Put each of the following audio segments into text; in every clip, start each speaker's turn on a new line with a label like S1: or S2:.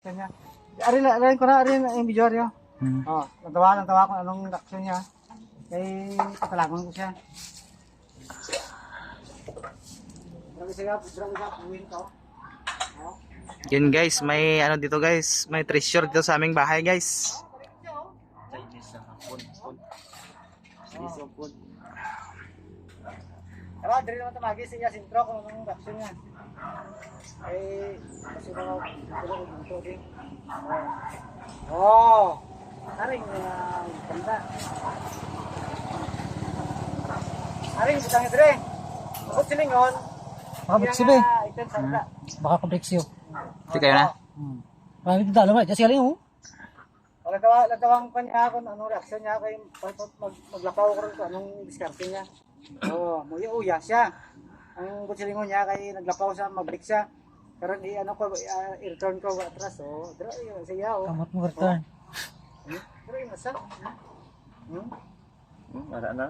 S1: Kanya. Arin ko na yung video niyo. Oh, natawa ko anong reaction niya. Kay katalagon ko siya. Grabe siya, buwin ko. Oh.
S2: Yun guys, may ano dito guys, may treasure dito sa aming bahay guys.
S3: Chinese na hapon. Chinese hapon.
S1: Pero diri naman tamagi siya sintro kung anong reaction niya. Eh, kasi mga dito din. Oh. Aring kanta. Aring butang dire. Bukod silingon.
S4: Baka sibe.
S1: Item sarda.
S4: Baka kompleksyo.
S2: Hindi kayo na?
S4: Marami dito dalawa. Kasi galing mo.
S1: Latawang pa niya ako anong reaction niya kay maglakaw ko rin kung anong diskarte niya. Oh, muya siya. Ang kutsilingon niya kay naglapaw siya, mabalik siya. Pero di ano ko i-return ko atras oh. Pero yun siya oh.
S4: Kamot mo return.
S1: Pero yun sa.
S3: Wala na.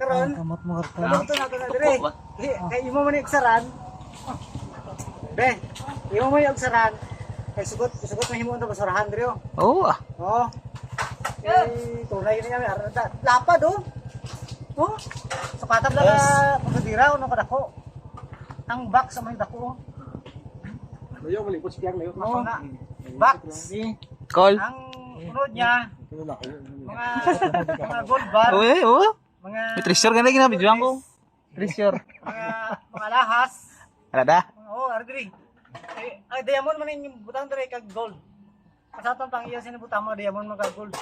S1: Karon,
S4: Kamot mo return.
S1: ano to na dire? Kay imo man iksaran. Be, imo mo iksaran. Kay sugot na himo to basurahan dire oh.
S2: Oo ah.
S1: Oh. Eh, tunay niya may arada. Lapad oh. Oh. Sapatab lang pagdira ano kadako. Ang box sa may dako.
S3: Layo mo lipot siyang layo.
S1: Oh. Box.
S2: Call.
S1: Ang unod niya mga gold bar,
S2: Oo, oo.
S1: mga
S2: May treasure ka na ginabidyoan ko. Treasure.
S1: mga lahas.
S2: Alada.
S1: Oh, ardri. Ay diamond man yung butang dire kag gold. Kasatong pang iya sinibutang mo diamond mga gold.